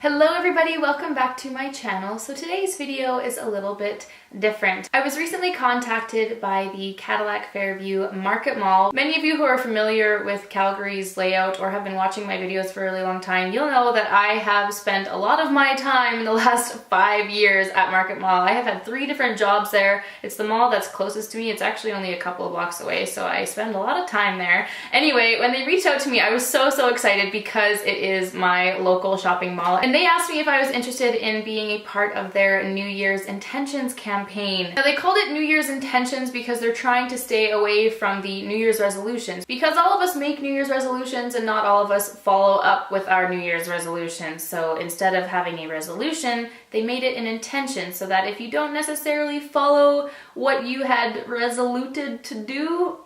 Hello everybody, welcome back to my channel. So today's video is a little bit different. I was recently contacted by the Cadillac Fairview Market Mall. Many of you who are familiar with Calgary's layout or have been watching my videos for a really long time, you'll know that I have spent a lot of my time in the last 5 years at Market Mall. I have had 3 different jobs there. It's the mall that's closest to me. It's actually only a couple of blocks away, so I spend a lot of time there. Anyway, when they reached out to me, I was so excited because it is my local shopping mall. And they asked me if I was interested in being a part of their New Year's Intentions campaign. Now, they called it New Year's Intentions because they're trying to stay away from the New Year's resolutions. Because all of us make New Year's resolutions and not all of us follow up with our New Year's resolutions. So instead of having a resolution, they made it an intention so that if you don't necessarily follow what you had resoluted to do,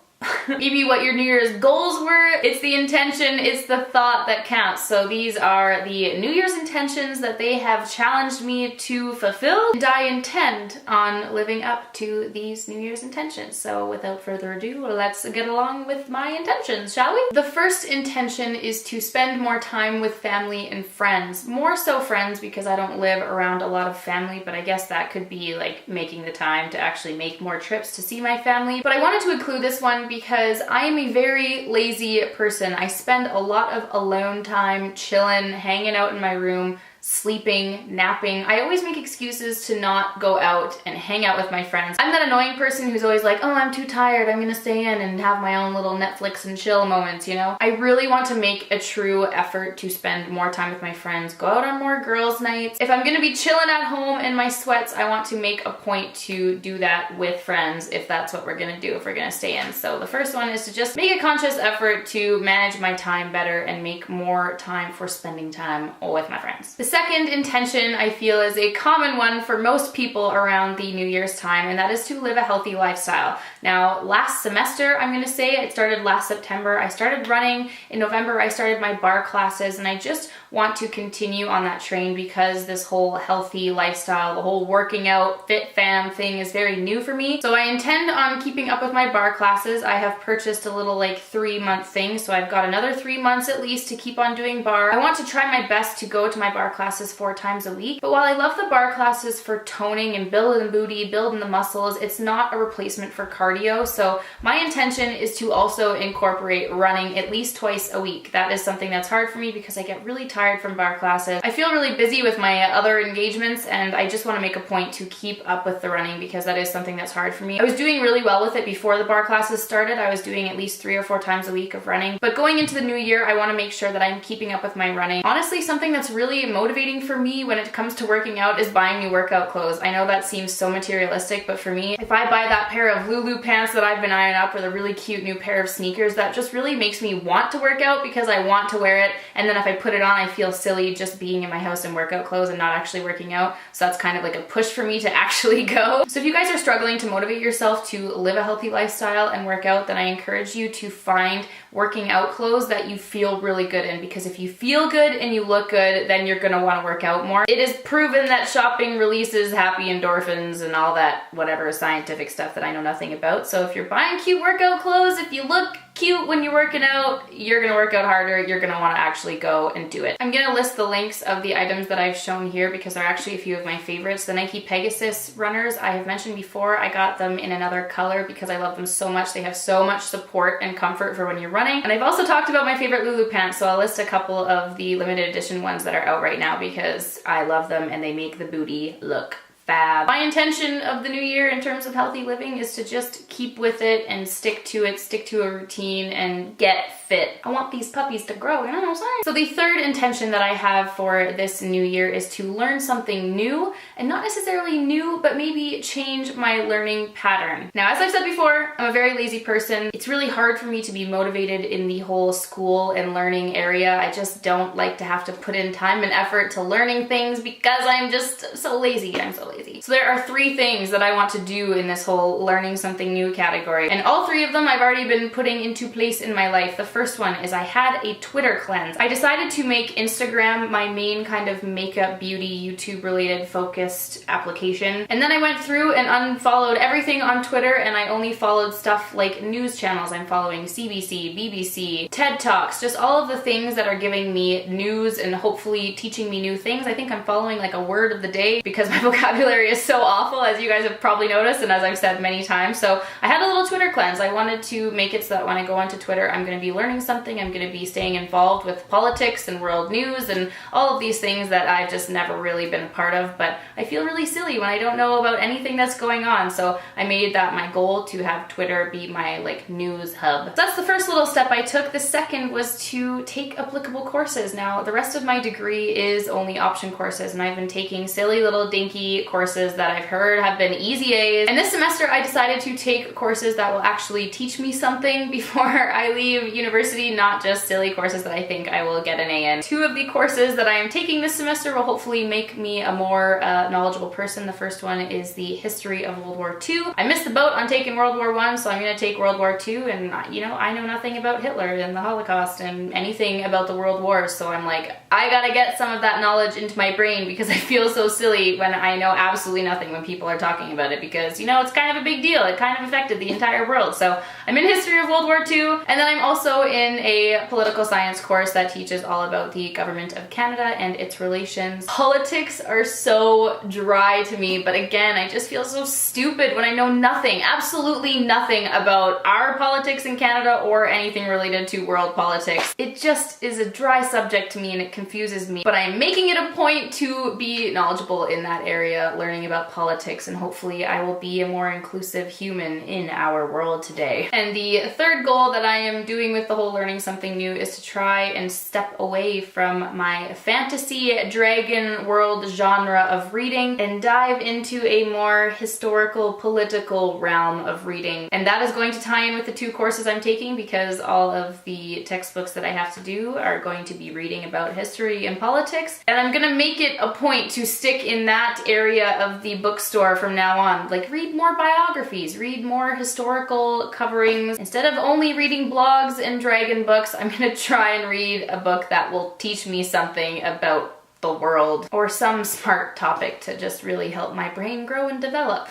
maybe what your New Year's goals were, it's the intention, it's the thought that counts. So these are the New Year's intentions that they have challenged me to fulfill, and I intend on living up to these New Year's intentions. So without further ado, let's get along with my intentions, shall we? The first intention is to spend more time with family and friends. More so friends because I don't live around a lot of family, but I guess that could be like making the time to actually make more trips to see my family. But I wanted to include this one because I am a very lazy person. I spend a lot of alone time chilling, hanging out in my room, sleeping, napping. I always make excuses to not go out and hang out with my friends. I'm that annoying person who's always like, oh, I'm too tired, I'm gonna stay in and have my own little Netflix and chill moments, you know? I really want to make a true effort to spend more time with my friends, go out on more girls' nights. If I'm gonna be chilling at home in my sweats, I want to make a point to do that with friends if that's what we're gonna do, if we're gonna stay in. So the first one is to just make a conscious effort to manage my time better and make more time for spending time with my friends. The second intention I feel is a common one for most people around the New Year's time, and that is to live a healthy lifestyle. Now, last semester, I'm gonna say, it started last September. I started running. In November, I started my bar classes, and I just want to continue on that train because this whole healthy lifestyle, the whole working out, fit fam thing is very new for me. So I intend on keeping up with my bar classes. I have purchased a little like 3-month thing, so I've got another 3 months at least to keep on doing bar. I want to try my best to go to my bar classes 4 times a week. But while I love the bar classes for toning and building the booty, building the muscles, it's not a replacement for cardio. So my intention is to also incorporate running at least twice a week. That is something that's hard for me because I get really tired from bar classes. I feel really busy with my other engagements, and I just want to make a point to keep up with the running because that is something that's hard for me. I was doing really well with it before the bar classes started. I was doing at least 3 or 4 times a week of running. But going into the new year, I want to make sure that I'm keeping up with my running. Honestly, something that's really motivating for me when it comes to working out is buying new workout clothes. I know that seems so materialistic, but for me, if I buy that pair of Lulu pants that I've been eyeing up or the really cute new pair of sneakers, that just really makes me want to work out because I want to wear it. And then if I put it on, I feel silly just being in my house in workout clothes and not actually working out. So that's kind of like a push for me to actually go. So if you guys are struggling to motivate yourself to live a healthy lifestyle and work out, then I encourage you to find working out clothes that you feel really good in, because if you feel good and you look good, then you're gonna want to work out more. It is proven that shopping releases happy endorphins and all that whatever scientific stuff that I know nothing about. So if you're buying cute workout clothes, if you look cute when you're working out, you're gonna work out harder, you're gonna wanna actually go and do it. I'm gonna list the links of the items that I've shown here because they're actually a few of my favorites. The Nike Pegasus runners, I have mentioned before, I got them in another color because I love them so much. They have so much support and comfort for when you're running. And I've also talked about my favorite Lulu pants, so I'll list a couple of the limited edition ones that are out right now because I love them and they make the booty look fab. My intention of the new year in terms of healthy living is to just keep with it and stick to it, stick to a routine and get fit. I want these puppies to grow, you know what I'm saying? So the third intention that I have for this new year is to learn something new, and not necessarily new, but maybe change my learning pattern. Now, as I've said before, I'm a very lazy person. It's really hard for me to be motivated in the whole school and learning area. I just don't like to have to put in time and effort to learning things because I'm just so lazy. I'm so lazy. busy. So there are 3 things that I want to do in this whole learning something new category, and all 3 of them I've already been putting into place in my life. The first one is I had a Twitter cleanse. I decided to make Instagram my main kind of makeup, beauty, YouTube related focused application, and then I went through and unfollowed everything on Twitter, and I only followed stuff like news channels. I'm following CBC, BBC, TED Talks, just all of the things that are giving me news and hopefully teaching me new things. I think I'm following like a word of the day because my vocabulary is so awful, as you guys have probably noticed and as I've said many times. So I had a little Twitter cleanse. I wanted to make it so that when I go onto Twitter, I'm going to be learning something. I'm going to be staying involved with politics and world news and all of these things that I've just never really been a part of, but I feel really silly when I don't know about anything that's going on. So I made that my goal to have Twitter be my like news hub. So that's the first little step I took. The second was to take applicable courses. Now, the rest of my degree is only option courses, and I've been taking silly little dinky courses that I've heard have been easy A's. And this semester I decided to take courses that will actually teach me something before I leave university, not just silly courses that I think I will get an A in. 2 of the courses that I am taking this semester will hopefully make me a more knowledgeable person. The first one is the history of World War II. I missed the boat on taking World War I, so I'm going to take World War II, and you know, I know nothing about Hitler and the Holocaust and anything about the world wars, so I'm like, I gotta get some of that knowledge into my brain because I feel so silly when I know absolutely nothing when people are talking about it, because you know, it's kind of a big deal. It kind of affected the entire world. So I'm in history of World War II, and then I'm also in a political science course that teaches all about the government of Canada and its relations. Politics are so dry to me, but again, I just feel so stupid when I know nothing, absolutely nothing about our politics in Canada or anything related to world politics. It just is a dry subject to me and it confuses me, but I'm making it a point to be knowledgeable in that area, learning about politics, and hopefully I will be a more inclusive human in our world today. And the third goal that I am doing with the whole learning something new is to try and step away from my fantasy dragon world genre of reading and dive into a more historical, political realm of reading. And that is going to tie in with the 2 courses I'm taking, because all of the textbooks that I have to do are going to be reading about history and politics, and I'm gonna make it a point to stick in that area of the bookstore from now on. Like, read more biographies, read more historical coverings. Instead of only reading blogs and dragon books, I'm gonna try and read a book that will teach me something about the world or some smart topic to just really help my brain grow and develop.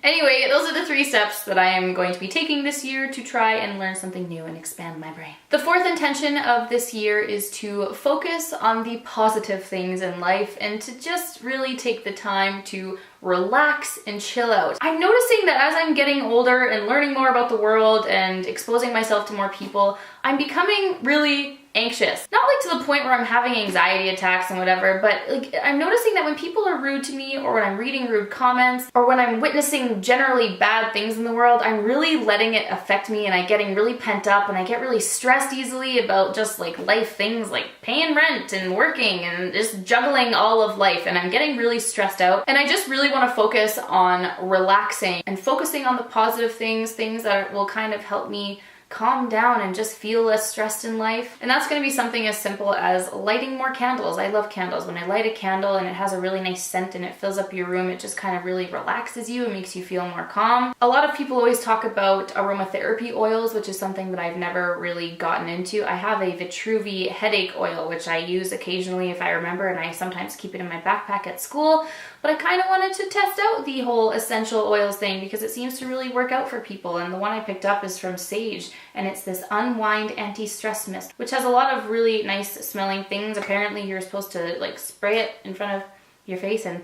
Anyway, those are the 3 steps that I am going to be taking this year to try and learn something new and expand my brain. The 4th intention of this year is to focus on the positive things in life and to just really take the time to relax and chill out. I'm noticing that as I'm getting older and learning more about the world and exposing myself to more people, I'm becoming really anxious. Not like to the point where I'm having anxiety attacks and whatever, but like I'm noticing that when people are rude to me, or when I'm reading rude comments, or when I'm witnessing generally bad things in the world, I'm really letting it affect me, and I'm getting really pent up, and I get really stressed easily about just like life things like paying rent and working and just juggling all of life, and I'm getting really stressed out. And I just really want to focus on relaxing and focusing on the positive things that will kind of help me calm down and just feel less stressed in life. And that's going to be something as simple as lighting more candles. I love candles. When I light a candle and it has a really nice scent and it fills up your room, it just kind of really relaxes you and makes you feel more calm. A lot of people always talk about aromatherapy oils, which is something that I've never really gotten into. I have a Vitruvi headache oil, which I use occasionally if I remember, and I sometimes keep it in my backpack at school. But I kind of wanted to test out the whole essential oils thing because it seems to really work out for people. And the one I picked up is from Sage, and it's this Unwind Anti-Stress Mist, which has a lot of really nice smelling things. Apparently you're supposed to like spray it in front of your face and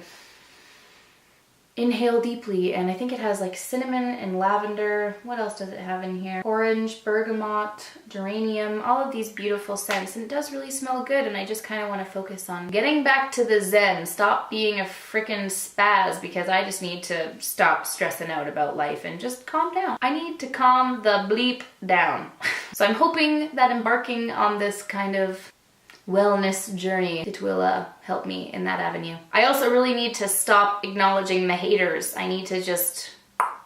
inhale deeply, and I think it has like cinnamon and lavender. What else does it have in here? Orange, bergamot, geranium, all of these beautiful scents, and it does really smell good. And I just kind of want to focus on getting back to the zen, stop being a freaking spaz, because I just need to stop stressing out about life and just calm down. I need to calm the bleep down. So I'm hoping that embarking on this kind of wellness journey, it will help me in that avenue. I also really need to stop acknowledging the haters. I need to just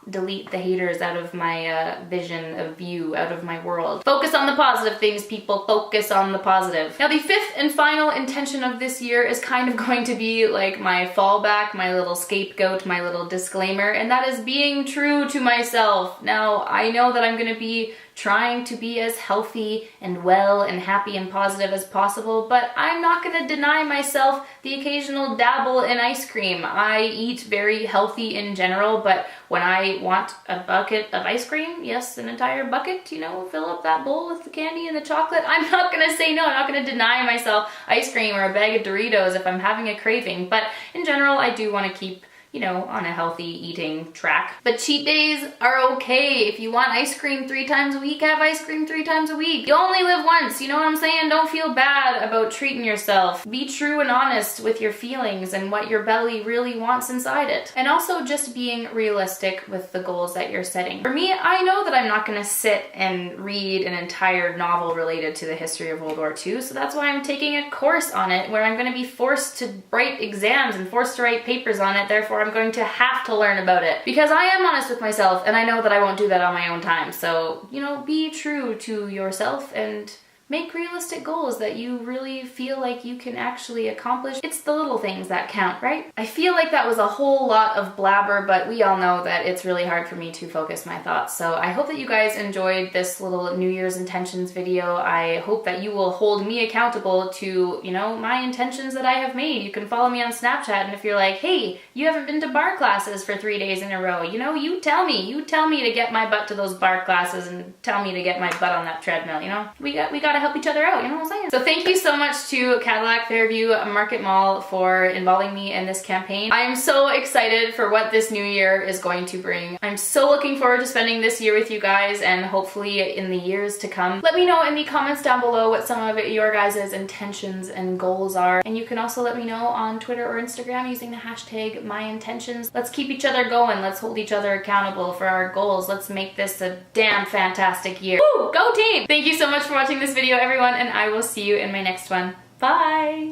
delete the haters out of my vision of view, out of my world. Focus on the positive things, people. Focus on the positive. Now, the fifth and final intention of this year is kind of going to be like my fallback, my little scapegoat, my little disclaimer, and that is being true to myself. Now, I know that I'm going to be trying to be as healthy and well and happy and positive as possible, but I'm not going to deny myself the occasional dabble in ice cream. I eat very healthy in general, but when I want a bucket of ice cream, yes, an entire bucket, you know, fill up that bowl with the candy and the chocolate, I'm not going to say no. I'm not going to deny myself ice cream or a bag of Doritos if I'm having a craving, but in general, I do want to keep, you know, on a healthy eating track. But cheat days are okay. If you want ice cream 3 times a week, have ice cream 3 times a week. You only live once, you know what I'm saying? Don't feel bad about treating yourself. Be true and honest with your feelings and what your belly really wants inside it. And also just being realistic with the goals that you're setting. For me, I know that I'm not gonna sit and read an entire novel related to the history of World War II, so that's why I'm taking a course on it where I'm gonna be forced to write exams and forced to write papers on it, therefore I'm going to have to learn about it. Because I am honest with myself and I know that I won't do that on my own time. So, you know, be true to yourself and make realistic goals that you really feel like you can actually accomplish. It's the little things that count, right? I feel like that was a whole lot of blabber, but we all know that it's really hard for me to focus my thoughts. So I hope that you guys enjoyed this little New Year's intentions video. I hope that you will hold me accountable to, you know, my intentions that I have made. You can follow me on Snapchat, and if you're like, hey, you haven't been to bar classes for 3 days in a row, you know, you tell me to get my butt to those bar classes and tell me to get my butt on that treadmill, you know? We gotta help each other out, you know what I'm saying? So thank you so much to Cadillac Fairview Market Mall for involving me in this campaign. I'm so excited for what this new year is going to bring. I'm so looking forward to spending this year with you guys and hopefully in the years to come. Let me know in the comments down below what some of your guys' intentions and goals are. And you can also let me know on Twitter or Instagram using the hashtag MyIntentions. Let's keep each other going. Let's hold each other accountable for our goals. Let's make this a damn fantastic year. Woo! Go team! Thank you so much for watching this video, everyone, and I will see you in my next one. Bye!